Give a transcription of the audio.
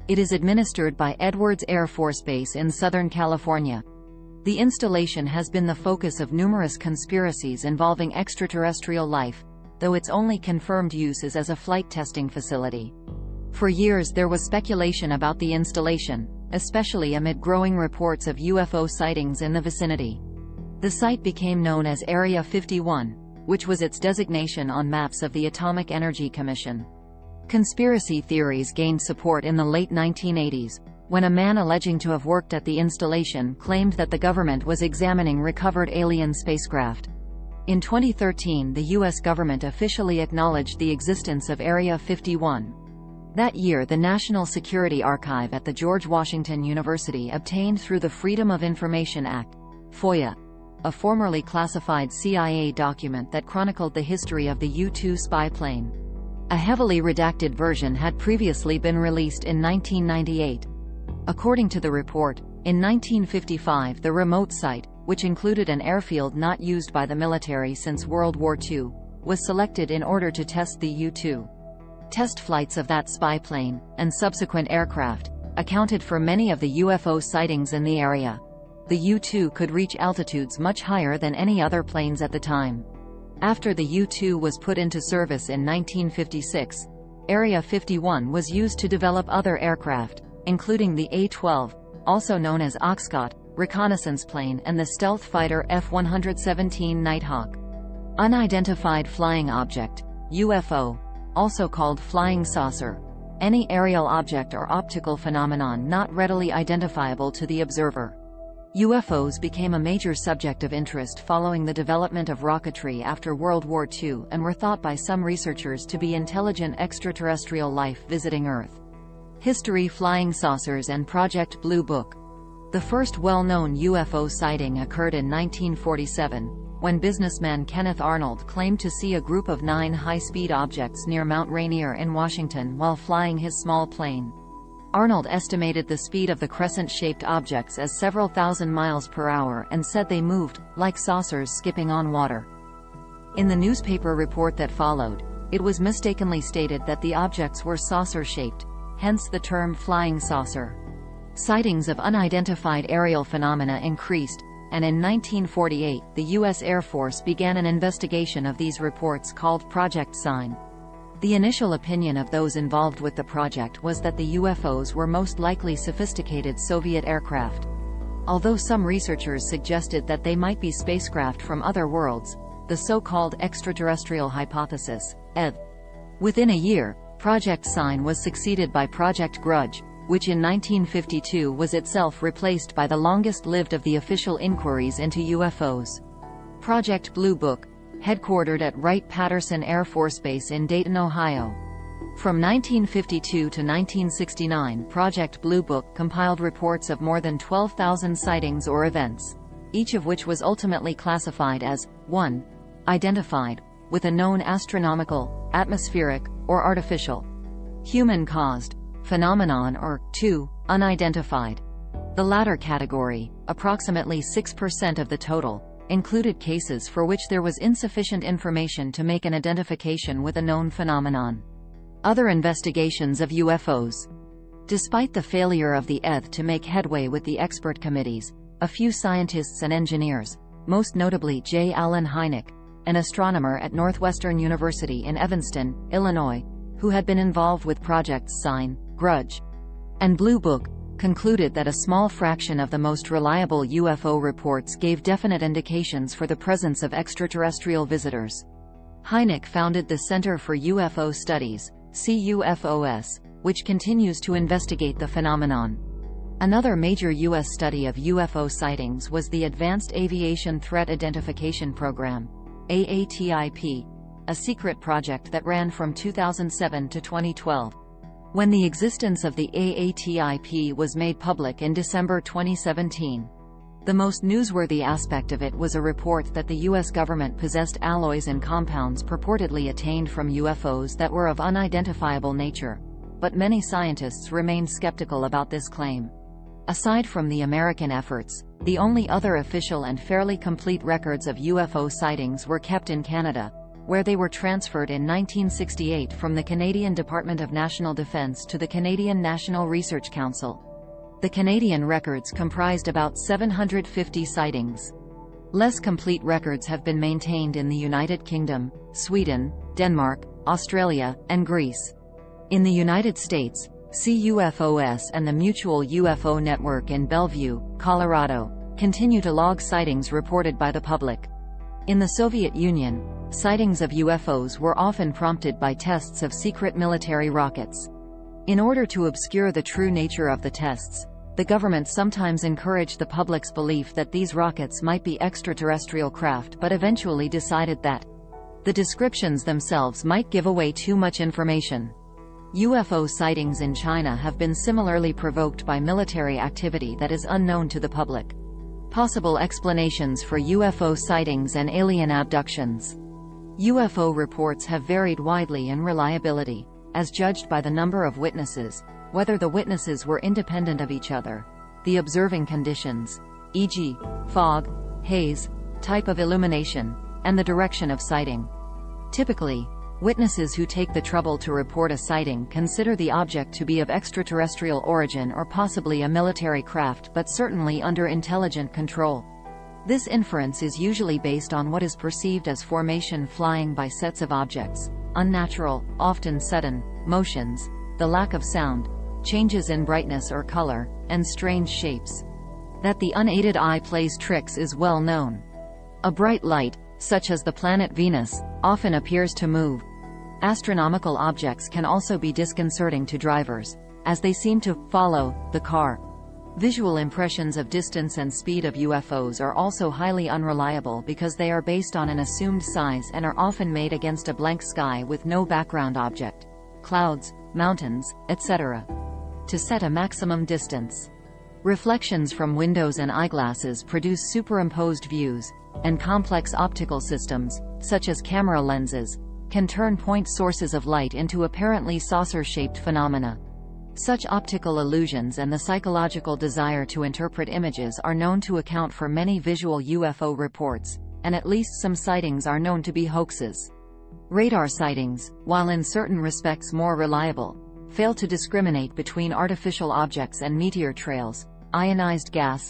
It is administered by Edwards Air Force Base in Southern California. The installation has been the focus of numerous conspiracies involving extraterrestrial life, though its only confirmed use is as a flight testing facility. For years there was speculation about the installation, especially amid growing reports of UFO sightings in the vicinity. The site became known as Area 51, which was its designation on maps of the Atomic Energy Commission. Conspiracy theories gained support in the late 1980s, when a man alleging to have worked at the installation claimed that the government was examining recovered alien spacecraft. In 2013, the U.S. government officially acknowledged the existence of Area 51. That year, the National Security Archive at the George Washington University obtained through the Freedom of Information Act, FOIA, a formerly classified CIA document that chronicled the history of the U-2 spy plane. A heavily redacted version had previously been released in 1998. According to the report, in 1955 the remote site, which included an airfield not used by the military since World War II, was selected in order to test the U-2. Test flights of that spy plane, and subsequent aircraft, accounted for many of the UFO sightings in the area. The U-2 could reach altitudes much higher than any other planes at the time. After the U-2 was put into service in 1956, Area 51 was used to develop other aircraft, including the A-12, also known as Oxcott, reconnaissance plane, and the stealth fighter F-117 Nighthawk. Unidentified flying object, UFO, also called flying saucer, any aerial object or optical phenomenon not readily identifiable to the observer. UFOs became a major subject of interest following the development of rocketry after World War II and were thought by some researchers to be intelligent extraterrestrial life visiting Earth. History: Flying saucers and Project Blue Book. The first well-known UFO sighting occurred in 1947, when businessman Kenneth Arnold claimed to see a group of 9 high-speed objects near Mount Rainier in Washington while flying his small plane. Arnold estimated the speed of the crescent-shaped objects as several thousand miles per hour and said they moved like saucers skipping on water. In the newspaper report that followed, it was mistakenly stated that the objects were saucer-shaped, hence the term flying saucer. Sightings of unidentified aerial phenomena increased, and in 1948, the U.S. Air Force began an investigation of these reports called Project Sign. The initial opinion of those involved with the project was that the UFOs were most likely sophisticated Soviet aircraft. Although some researchers suggested that they might be spacecraft from other worlds, the so-called extraterrestrial hypothesis, ETH. Within a year, Project Sign was succeeded by Project Grudge, which in 1952 was itself replaced by the longest-lived of the official inquiries into UFOs. Project Blue Book, headquartered at Wright-Patterson Air Force Base in Dayton, Ohio. From 1952 to 1969, Project Blue Book compiled reports of more than 12,000 sightings or events, each of which was ultimately classified as 1. Identified, with a known astronomical, atmospheric, or artificial, human-caused phenomenon, or 2. Unidentified. The latter category, approximately 6% of the total, included cases for which there was insufficient information to make an identification with a known phenomenon. Other investigations of UFOs. Despite the failure of the ETH to make headway with the expert committees, a few scientists and engineers, most notably J. Allen Hynek, an astronomer at Northwestern University in Evanston, Illinois, who had been involved with Projects Sign, Grudge, and Blue Book, concluded that a small fraction of the most reliable UFO reports gave definite indications for the presence of extraterrestrial visitors. Hynek founded the Center for UFO Studies, CUFOS, which continues to investigate the phenomenon. Another major U.S. study of UFO sightings was the Advanced Aviation Threat Identification Program, AATIP, a secret project that ran from 2007 to 2012. When the existence of the AATIP was made public in December 2017, the most newsworthy aspect of it was a report that the U.S. government possessed alloys and compounds purportedly attained from UFOs that were of unidentifiable nature, but many scientists remained skeptical about this claim. Aside from the American efforts, the only other official and fairly complete records of UFO sightings were kept in Canada, where they were transferred in 1968 from the Canadian Department of National Defence to the Canadian National Research Council. The Canadian records comprised about 750 sightings. Less complete records have been maintained in the United Kingdom, Sweden, Denmark, Australia, and Greece. In the United States, see UFOs and the Mutual UFO Network in Bellevue, Colorado, continue to log sightings reported by the public. In the Soviet Union, sightings of UFOs were often prompted by tests of secret military rockets. In order to obscure the true nature of the tests, the government sometimes encouraged the public's belief that these rockets might be extraterrestrial craft, but eventually decided that the descriptions themselves might give away too much information. UFO sightings in China have been similarly provoked by military activity that is unknown to the public. Possible explanations for UFO sightings and alien abductions. UFO reports have varied widely in reliability, as judged by the number of witnesses, whether the witnesses were independent of each other, the observing conditions, e.g., fog, haze, type of illumination, and the direction of sighting. Typically, witnesses who take the trouble to report a sighting consider the object to be of extraterrestrial origin or possibly a military craft, but certainly under intelligent control. This inference is usually based on what is perceived as formation flying by sets of objects, unnatural, often sudden, motions, the lack of sound, changes in brightness or color, and strange shapes. That the unaided eye plays tricks is well known. A bright light, such as the planet Venus, often appears to move. Astronomical objects can also be disconcerting to drivers, as they seem to follow the car. Visual impressions of distance and speed of UFOs are also highly unreliable because they are based on an assumed size and are often made against a blank sky with no background object, clouds, mountains, etc. To set a maximum distance, reflections from windows and eyeglasses produce superimposed views, and complex optical systems, such as camera lenses, can turn point sources of light into apparently saucer-shaped phenomena. Such optical illusions and the psychological desire to interpret images are known to account for many visual UFO reports, and at least some sightings are known to be hoaxes. Radar sightings, while in certain respects more reliable, fail to discriminate between artificial objects and meteor trails, ionized gas,